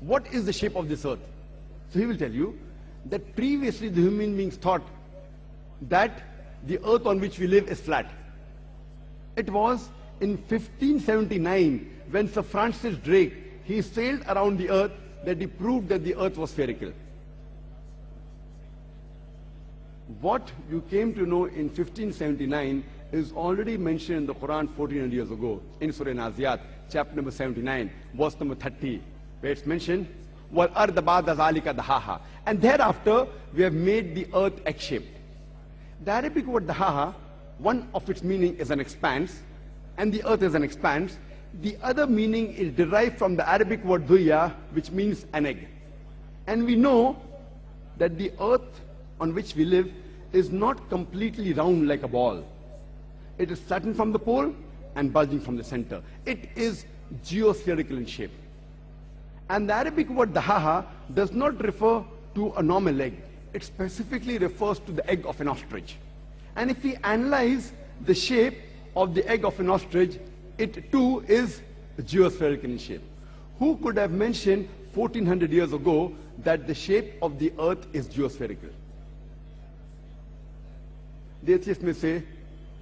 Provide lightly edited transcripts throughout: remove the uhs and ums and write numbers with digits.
what is the shape of this earth? So he will tell you that previously the human beings thought that the earth on which we live is flat. It was in 1579 when Sir Francis Drake, he sailed around the earth, that he proved that the earth was spherical. What you came to know in 1579 is already mentioned in the Quran 1400 years ago in Surah Naziyat, chapter number 79, verse number 30, where it's mentioned, وَالْأَرْضَ بَعْدَ ذَلِكَ دَحَاهَا. And thereafter, we have made the earth egg-shaped. The Arabic word dahaha, one of its meaning is an expanse, and the earth is an expanse. The other meaning is derived from the Arabic word duya, which means an egg. And we know that the earth on which we live is not completely round like a ball. It is flattened from the pole and bulging from the center. It is geospherical in shape. And the Arabic word dahaha does not refer to a normal egg. It specifically refers to the egg of an ostrich. And if we analyze the shape of the egg of an ostrich, it too is geospherical in shape. Who could have mentioned 1400 years ago that the shape of the earth is geospherical? The atheist may say,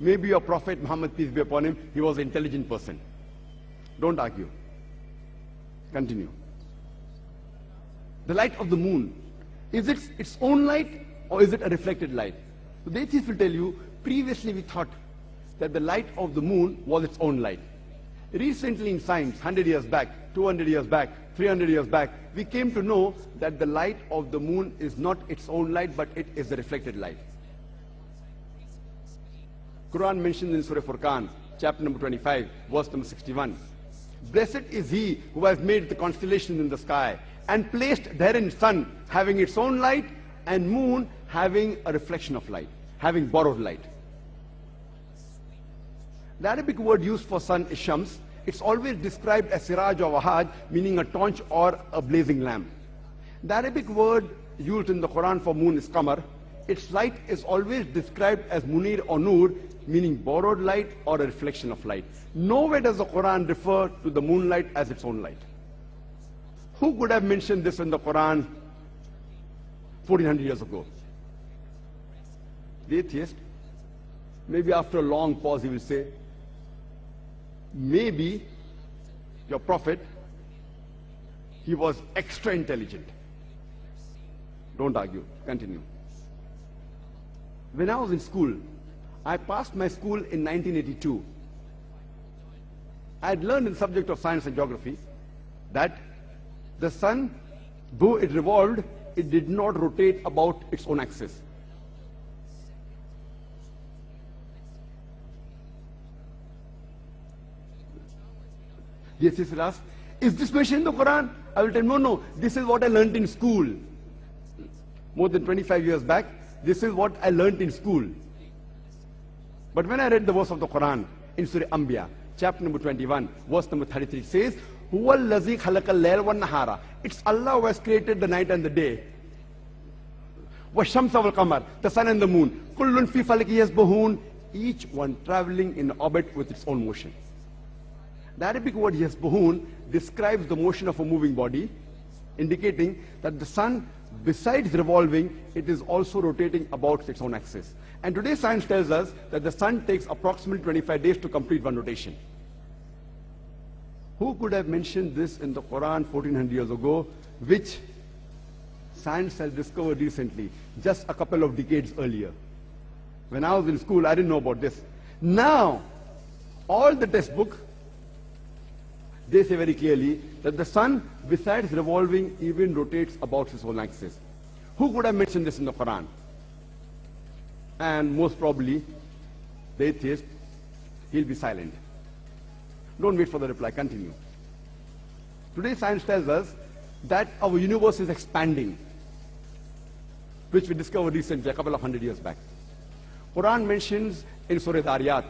maybe your Prophet Muhammad, peace be upon him, he was an intelligent person. Don't argue. Continue. The light of the moon, is it its own light or is it a reflected light? So the atheist will tell you, previously we thought that the light of the moon was its own light. Recently in science, 100 years back, 200 years back, 300 years back, we came to know that the light of the moon is not its own light, but it is the reflected light. Quran mentioned in Surah Furqan, chapter number 25, verse number 61. Blessed is he who has made the constellations in the sky and placed therein sun having its own light and moon having a reflection of light, having borrowed light. The Arabic word used for sun is shams. It's always described as siraj or wahaj, meaning a torch or a blazing lamp. The Arabic word used in the Quran for moon is qamar. Its light is always described as munir or nur, meaning borrowed light or a reflection of light. Nowhere does the Quran refer to the moonlight as its own light. Who could have mentioned this in the Quran 1400 years ago? The atheist. Maybe after a long pause he will say, maybe your Prophet, he was extra intelligent. Don't argue. Continue. When I was in school, I passed my school in 1982. I had learned in the subject of science and geography that the sun, though it revolved, it did not rotate about its own axis. Yes, yes, ask, is this mentioned in the Quran? I will tell him, no, this is what I learned in school. More than 25 years back, this is what I learned in school. But when I read the verse of the Quran in Surah Anbiya, chapter number 21, verse number 33, it says, Huwa allazi khalaqa al-layla wan-nahara. It's Allah who has created the night and the day. Wash-shamsa wal-qamar, the sun and the moon. Kullun fi falaki yasbahun, each one traveling in orbit with its own motion. The Arabic word yasbahun describes the motion of a moving body, indicating that the sun, besides revolving, it is also rotating about its own axis. And today science tells us that the sun takes approximately 25 days to complete one rotation. Who could have mentioned this in the Quran 1400 years ago, which science has discovered recently, just a couple of decades earlier? When I was in school, I didn't know about this. Now, all the textbooks, they say very clearly that the sun, besides revolving, even rotates about its own axis. Who could have mentioned this in the Quran? And most probably, the atheist, he'll be silent. Don't wait for the reply, continue. Today science tells us that our universe is expanding, which we discovered recently, a couple of 100 years back. Quran mentions in Surah Dariyat,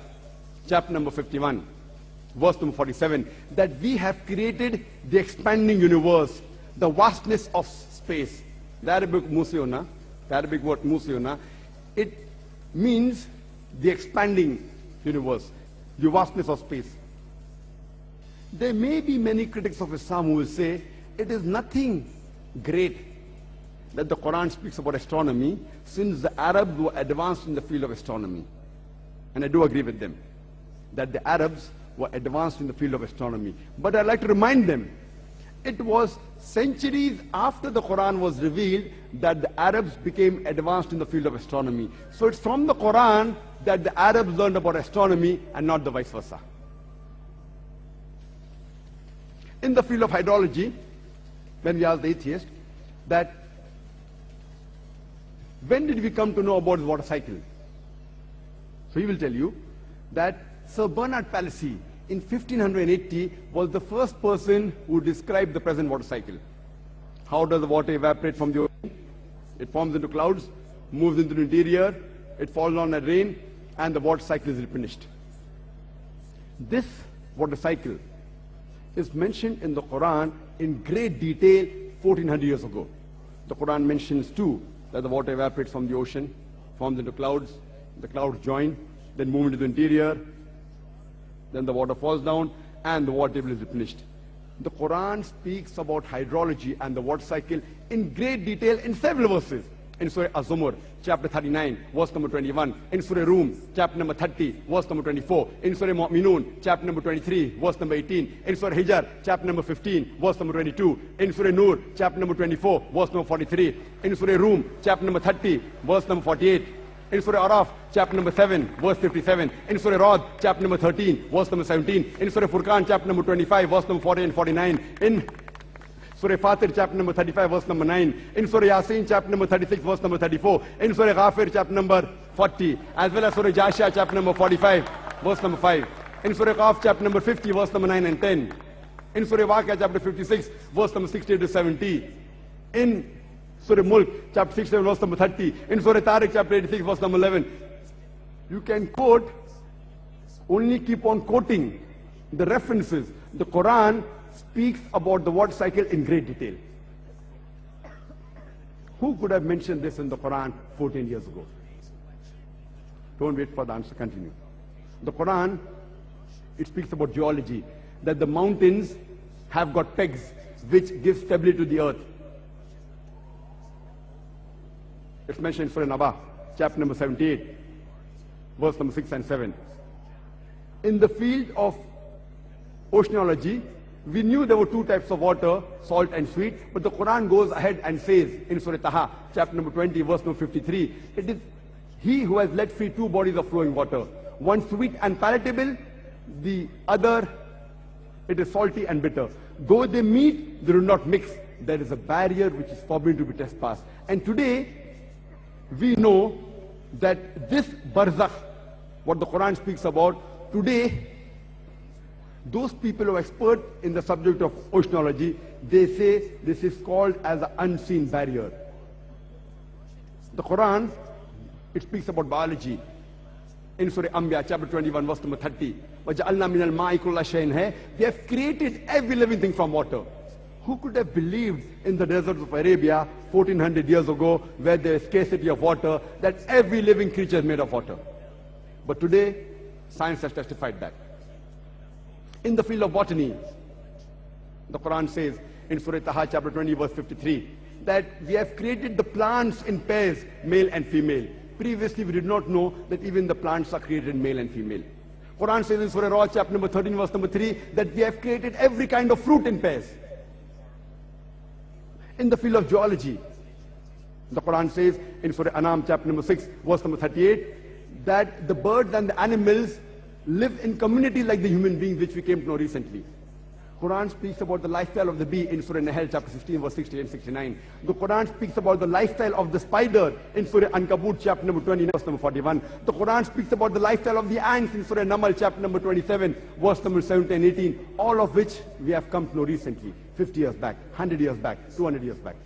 chapter number 51, verse number 47, that we have created the expanding universe, the vastness of space. The Arabic musiona, the Arabic word musiona, it means the expanding universe, the vastness of space. There may be many critics of Islam who will say it is nothing great that the Quran speaks about astronomy, since the Arabs were advanced in the field of astronomy. And I do agree with them that the Arabs were advanced in the field of astronomy. But I'd like to remind them, it was centuries after the Quran was revealed that the Arabs became advanced in the field of astronomy. So it's from the Quran that the Arabs learned about astronomy and not the vice versa. In the field of hydrology, when we asked the atheist that when did we come to know about the water cycle? So he will tell you that Sir Bernard Palissy in 1580 was the first person who described the present water cycle. How does the water evaporate from the ocean? It forms into clouds, moves into the interior, it falls on as rain, and the water cycle is replenished. This water cycle is mentioned in the Quran in great detail 1400 years ago. The Quran mentions too that the water evaporates from the ocean, forms into clouds, the clouds join, then move into the interior, then the water falls down, and the water table is replenished. The Quran speaks about hydrology and the water cycle in great detail in several verses. In Surah Az-Zumar, chapter 39, verse number 21. In Surah Rum, chapter number 30, verse number 24. In Surah Mu'minun, chapter number 23, verse number 18. In Surah Hijr, chapter number 15, verse number 22. In Surah Nur, chapter number 24, verse number 43. In Surah Rum, chapter number 30, verse number 48. In Surah Araf, chapter number 7, verse 57. In Surah Ra'd, chapter number 13, verse number 17. In Surah Furqan, chapter number 25, verse number 40 and 49. In Surah Fatir, chapter number 35, verse number 9. In Surah Yasin, chapter number 36, verse number 34. In Surah Ghafir, chapter number 40. As well as Surah Jashiya, chapter number 45, verse number 5. In Surah Qaf, chapter number 50, verse number 9 and 10. In Surah Waqia, chapter 56, verse number 68 to 70. In Surah Mulk, chapter 67, verse number 30. In Surah Tariq, chapter 86, verse number 11. You can quote, only keep on quoting the references. The Quran speaks about the water cycle in great detail. Who could have mentioned this in the Quran 14 years ago? Don't wait for the answer, continue. The Quran, it speaks about geology, that the mountains have got pegs which give stability to the earth. It's mentioned in Surah Naba, chapter number 78, verse number 6 and 7. In the field of oceanology, we knew there were two types of water, salt and sweet, but the Quran goes ahead and says in Surah Taha, chapter number 20, verse number 53, it is He who has let free two bodies of flowing water, one sweet and palatable, the other, it is salty and bitter. Though they meet, they do not mix. There is a barrier which is forbidden to be trespassed. And today, we know that this barzakh, what the Quran speaks about, today, those people who are expert in the subject of oceanology, they say this is called as an unseen barrier. The Quran, it speaks about biology. In Surah Anbiya, chapter 21, verse number 30, وَجَعَلْنَا مِنَ الْمَاءِ كُلَّ شَيْءٍ hai. We have created every living thing from water. Who could have believed in the deserts of Arabia 1400 years ago, where there is scarcity of water, that every living creature is made of water? But today, science has testified that. In the field of botany, the Quran says in Surah Taha, chapter 20, verse 53, that we have created the plants in pairs, male and female. Previously, we did not know that even the plants are created male and female. Quran says in Surah Ra'd, chapter number 13, verse number 3, that we have created every kind of fruit in pairs. In the field of geology, the Quran says in Surah Anam, chapter number 6, verse number 38, that the birds and the animals live in community like the human beings, which we came to know recently. Quran speaks about the lifestyle of the bee in Surah Nahl, chapter 16, verse 60 and 69. The Quran speaks about the lifestyle of the spider in Surah Ankabut, chapter number 20, verse number 41. The Quran speaks about the lifestyle of the ants in Surah Namal, chapter number 27, verse number 17 and 18. All of which we have come to know recently, 50 years back, 100 years back, 200 years back.